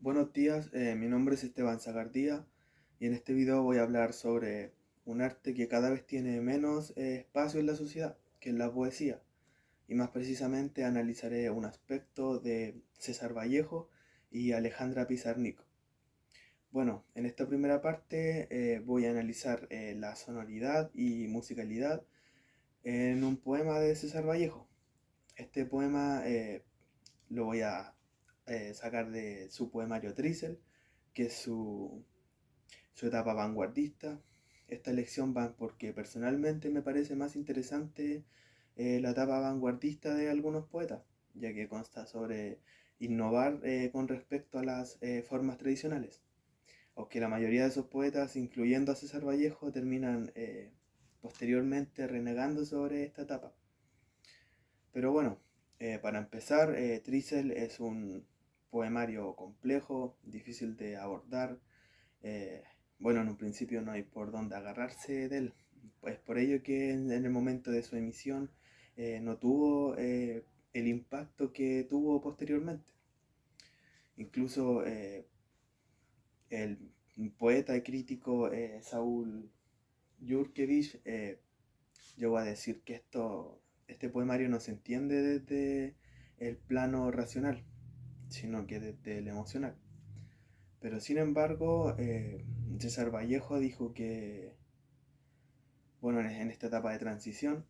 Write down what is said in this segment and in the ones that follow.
Buenos días, mi nombre es Esteban Zagardía y en este video voy a hablar sobre un arte que cada vez tiene menos espacio en la sociedad, que es la poesía. Y más precisamente analizaré un aspecto de César Vallejo y Alejandra Pizarnik. Bueno, en esta primera parte voy a analizar la sonoridad y musicalidad en un poema de César Vallejo. Este poema lo voy a sacar de su poemario Trícel, que es su etapa vanguardista. Esta elección va porque personalmente me parece más interesante la etapa vanguardista de algunos poetas, ya que consta sobre innovar con respecto a las formas tradicionales. Aunque la mayoría de esos poetas, incluyendo a César Vallejo, terminan posteriormente renegando sobre esta etapa. Pero bueno, para empezar, Trícel es un poemario complejo, difícil de abordar. eh, bueno, en un principio no hay por dónde agarrarse de él. Es por ello que en el momento de su emisión no tuvo el impacto que tuvo posteriormente. Incluso el poeta y crítico Saúl Yurkevich llegó a decir que este poemario no se entiende desde el plano racional, sino que desde el emocional. Pero sin embargo, César Vallejo dijo que, bueno, en esta etapa de transición,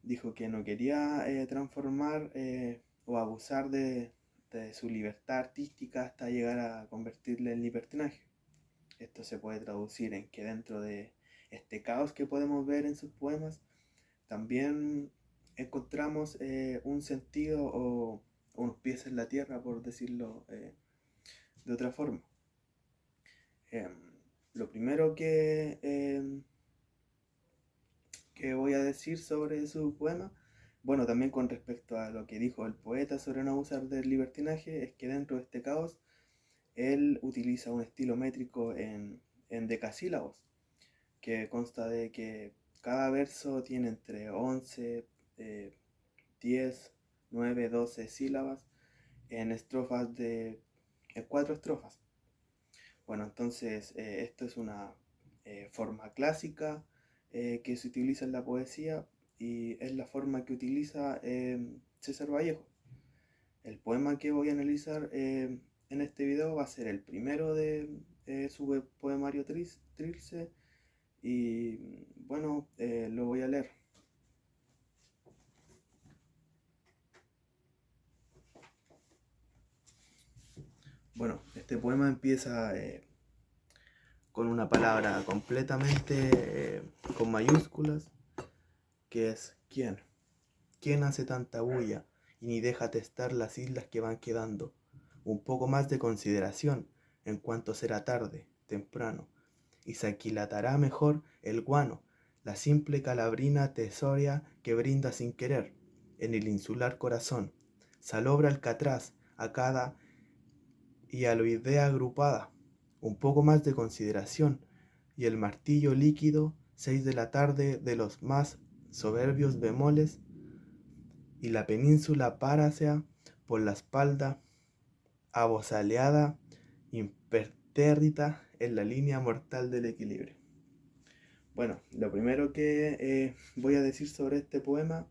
dijo que no quería transformar o abusar de su libertad artística hasta llegar a convertirle en libertinaje. Esto se puede traducir en que dentro de este caos que podemos ver en sus poemas, también encontramos un sentido o unos pies en la tierra, por decirlo de otra forma. Eh, lo primero que voy a decir sobre su poema, bueno, también con respecto a lo que dijo el poeta sobre no abusar del libertinaje, es que dentro de este caos él utiliza un estilo métrico en decasílabos, que consta de que cada verso tiene entre 11, 10, 9, 12 sílabas en estrofas en 4 estrofas. Bueno, entonces esto es una forma clásica que se utiliza en la poesía y es la forma que utiliza César Vallejo. El poema que voy a analizar en este video va a ser el primero de su poemario Trilce y bueno, lo voy a leer. Bueno, este poema empieza con una palabra completamente con mayúsculas, que es ¿quién? ¿Quién hace tanta bulla y ni deja testar las islas que van quedando? Un poco más de consideración en cuanto será tarde, temprano, y se aquilatará mejor el guano, la simple calabrina tesoria que brinda sin querer en el insular corazón, salobra alcatraz a cada y a la idea agrupada, un poco más de consideración, y el martillo líquido, 6 de la tarde de los más soberbios bemoles, y la península párasea por la espalda, abosaleada, impertérrita en la línea mortal del equilibrio. Bueno, lo primero que voy a decir sobre este poema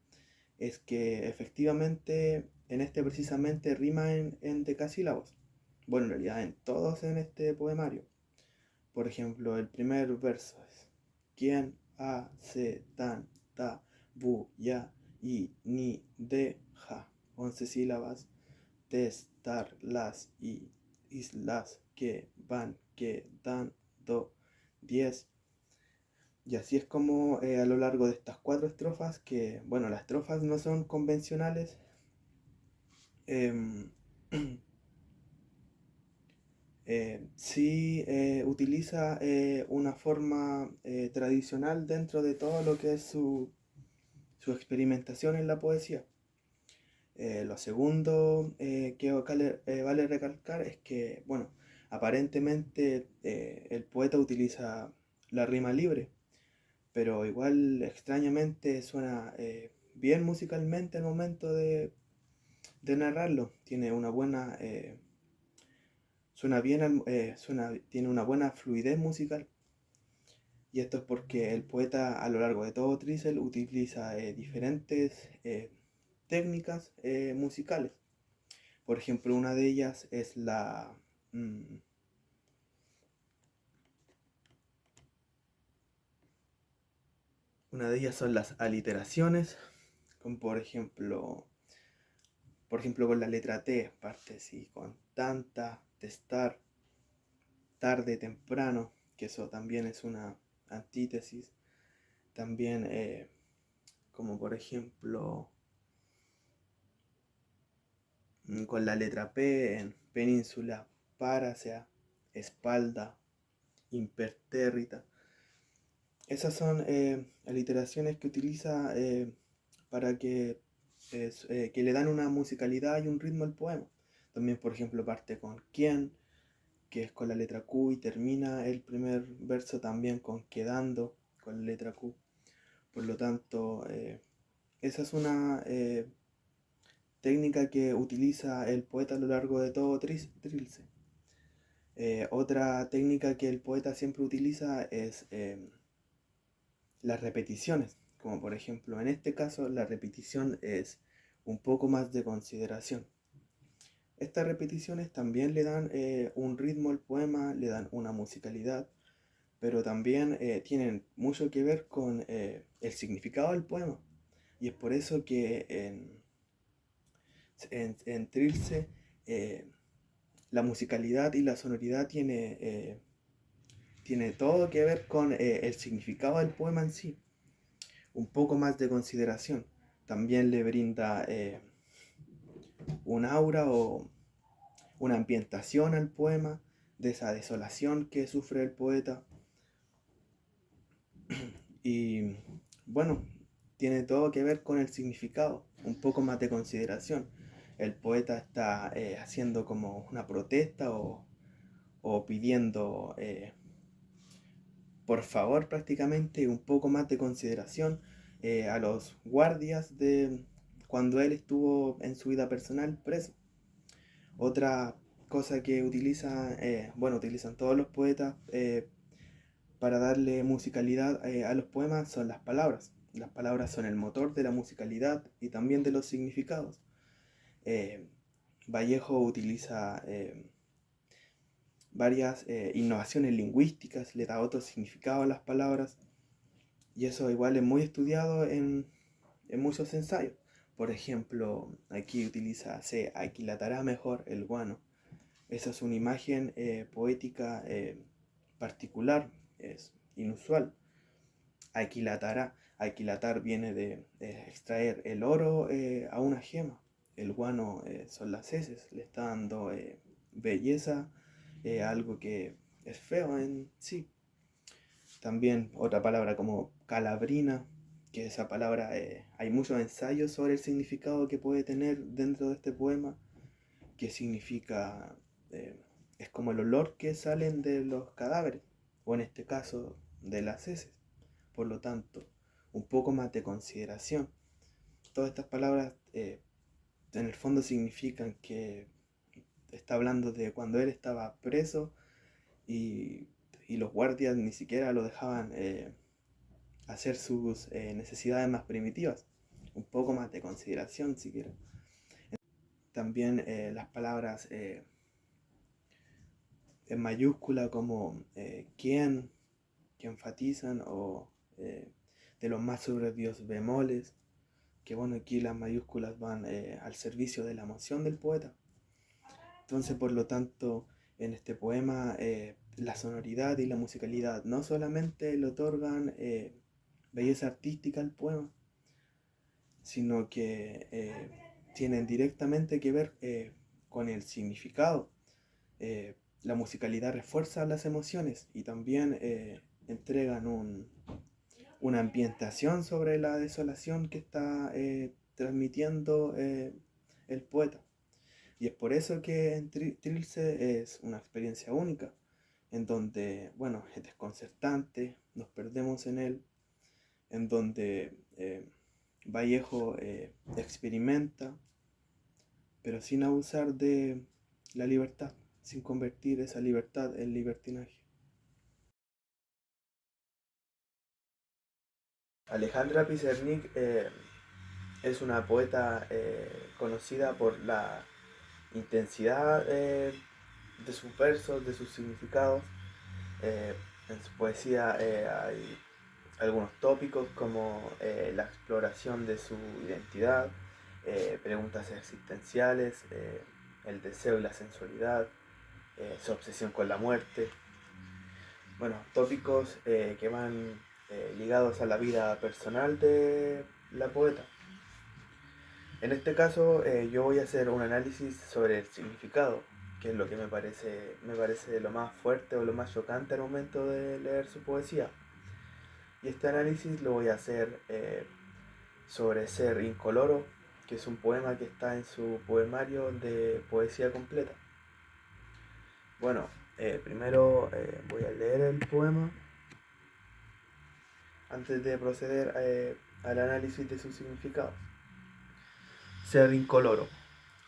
es que efectivamente en este precisamente rima en decasílabos. Bueno, en realidad en todos en este poemario. Por ejemplo, el primer verso es ¿quién hace tanta bulla y ni deja? 11 sílabas. Testar las islas que van quedando 10. Y así es como a lo largo de estas 4 estrofas, que bueno, las estrofas no son convencionales, em, sí utiliza una forma tradicional dentro de todo lo que es su experimentación en la poesía. Lo segundo que vale recalcar es que, bueno, aparentemente el poeta utiliza la rima libre, pero igual extrañamente suena bien musicalmente al momento de narrarlo. Tiene una buena suena bien, tiene una buena fluidez musical. Y esto es porque el poeta a lo largo de todo Trilce utiliza diferentes técnicas musicales. Por ejemplo, una de ellas es mm, una de ellas son las aliteraciones, como por ejemplo con la letra T, parte así, con tanta, testar, tarde, temprano, que eso también es una antítesis. También como por ejemplo con la letra P en península, parasea, espalda, impertérrita. Esas son aliteraciones que utiliza para que le dan una musicalidad y un ritmo al poema. También, por ejemplo, parte con quién, que es con la letra Q, y termina el primer verso también con quedando, con la letra Q. Por lo tanto, esa es una técnica que utiliza el poeta a lo largo de todo Trilce. Otra técnica que el poeta siempre utiliza es las repeticiones, como por ejemplo en este caso la repetición es un poco más de consideración. Estas repeticiones también le dan un ritmo al poema, le dan una musicalidad, pero también tienen mucho que ver con el significado del poema. Y es por eso que en Trilce la musicalidad y la sonoridad tiene todo que ver con el significado del poema en sí. Un poco más de consideración. También le brinda un aura o una ambientación al poema, de esa desolación que sufre el poeta. Y bueno, tiene todo que ver con el significado, un poco más de consideración. El poeta está haciendo como una protesta o pidiendo por favor prácticamente un poco más de consideración a los guardias de cuando él estuvo en su vida personal preso. Otra cosa que utilizan todos los poetas para darle musicalidad a los poemas son las palabras. Las palabras son el motor de la musicalidad y también de los significados. Eh, Vallejo utiliza varias innovaciones lingüísticas, le da otro significado a las palabras, y eso igual es muy estudiado en muchos ensayos. Por ejemplo, aquí utiliza se aquilatará mejor el guano. Esa es una imagen poética particular, es inusual. Aquilatará. Aquilatar viene de extraer el oro a una gema. El guano son las heces, le está dando belleza a algo que es feo en sí. También otra palabra como calabrina, que esa palabra hay muchos ensayos sobre el significado que puede tener dentro de este poema, que significa, eh, es como el olor que salen de los cadáveres, o en este caso de las heces. Por lo tanto, un poco más de consideración. Todas estas palabras en el fondo significan que está hablando de cuando él estaba preso y, y los guardias ni siquiera lo dejaban hacer sus necesidades más primitivas. Un poco más de consideración siquiera. También las palabras en mayúscula como quién, que enfatizan, o de los más soberbios bemoles, que bueno, aquí las mayúsculas van al servicio de la emoción del poeta. Entonces, por lo tanto, en este poema la sonoridad y la musicalidad no solamente le otorgan belleza artística al poema, sino que tienen directamente que ver con el significado. La musicalidad refuerza las emociones y también entregan una ambientación sobre la desolación que está transmitiendo el poeta. Y es por eso que en Trilce es una experiencia única, en donde, bueno, es desconcertante, nos perdemos en él, en donde Vallejo experimenta, pero sin abusar de la libertad. sin convertir esa libertad en libertinaje. Alejandra Pizarnik es una poeta conocida por la intensidad de sus versos, de sus significados. En su poesía hay algunos tópicos como la exploración de su identidad, preguntas existenciales, el deseo y la sensualidad, su obsesión con la muerte. Bueno, tópicos que van ligados a la vida personal de la poeta. En este caso yo voy a hacer un análisis sobre el significado, que es lo que me parece lo más fuerte o lo más chocante al momento de leer su poesía. Y este análisis lo voy a hacer sobre Ser Incoloro, que es un poema que está en su poemario de poesía completa. Bueno, primero voy a leer el poema antes de proceder al análisis de su significado. Ser incoloro,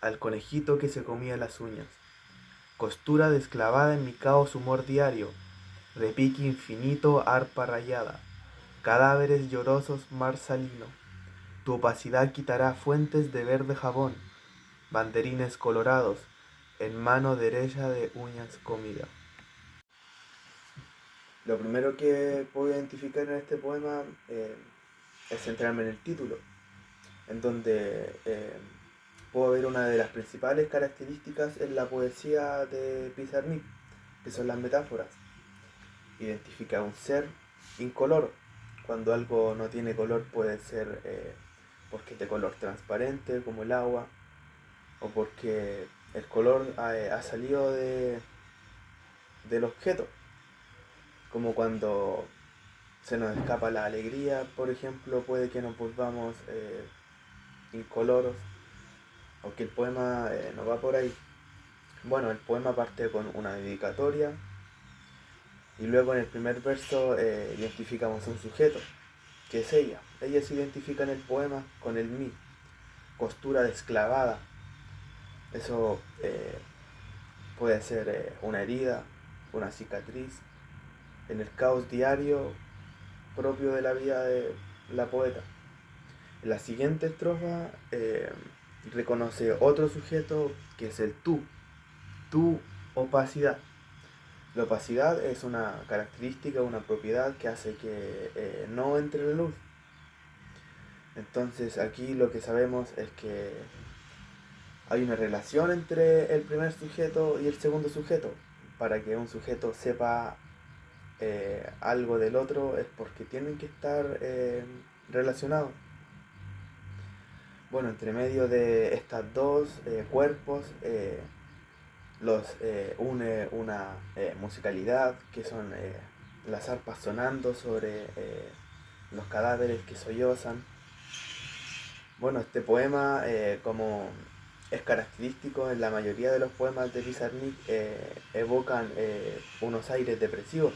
al conejito que se comía las uñas, costura desclavada en mi caos humor diario, repique infinito, arpa rayada, cadáveres llorosos, mar salino. Tu opacidad quitará fuentes de verde jabón, banderines colorados, en mano derecha de uñas comida. Lo primero que puedo identificar en este poema es centrarme en el título, en donde puedo ver una de las principales características en la poesía de Pizarnik, que son las metáforas. Identifica un ser incoloro. Cuando algo no tiene color puede ser porque es de color transparente como el agua, o porque el color ha salido del objeto, como cuando se nos escapa la alegría, por ejemplo, puede que nos volvamos incoloros, aunque el poema no va por ahí. Bueno, el poema parte con una dedicatoria y luego en el primer verso identificamos un sujeto, que es ella. Ella se identifica en el poema con el mí, costura desclavada. Eso puede ser una herida, una cicatriz, en el caos diario propio de la vida de la poeta. En la siguiente estrofa reconoce otro sujeto que es el tú, tu opacidad. La opacidad es una característica, una propiedad que hace que no entre la luz. Entonces aquí lo que sabemos es que hay una relación entre el primer sujeto y el segundo sujeto. Para que un sujeto sepa algo del otro es porque tienen que estar relacionados. Bueno, entre medio de estas dos cuerpos los une una musicalidad que son las arpas sonando sobre los cadáveres que sollozan. Bueno, este poema, como es característico en la mayoría de los poemas de Pizarnik, evocan unos aires depresivos,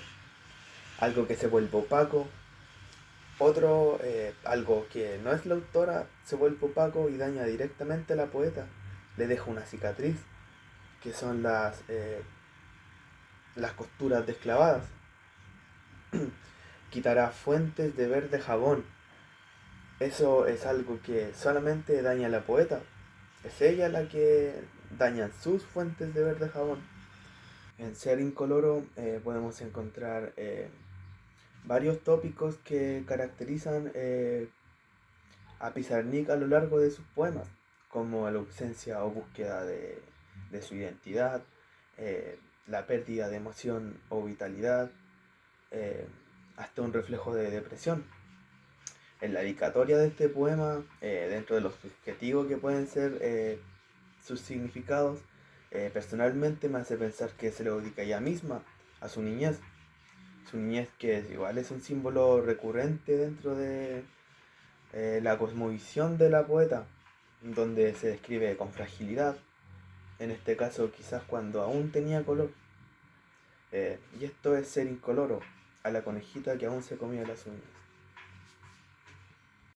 algo que se vuelve opaco, algo que no es la autora, se vuelve opaco y daña directamente a la poeta, le deja una cicatriz, que son las costuras desclavadas. Quitará fuentes de verde jabón. Eso es algo que solamente daña a la poeta. Es ella la que daña sus fuentes de verde jabón. En Ser Incoloro podemos encontrar varios tópicos que caracterizan a Pizarnik a lo largo de sus poemas, como la ausencia o búsqueda de su identidad, la pérdida de emoción o vitalidad, hasta un reflejo de depresión. En la dedicatoria de este poema, dentro de los subjetivos que pueden ser sus significados, personalmente me hace pensar que se lo dedica ella misma a su niñez que igual es un símbolo recurrente dentro de la cosmovisión de la poeta, donde se describe con fragilidad, en este caso quizás cuando aún tenía color. Y esto es ser incoloro, a la conejita que aún se comía las uñas.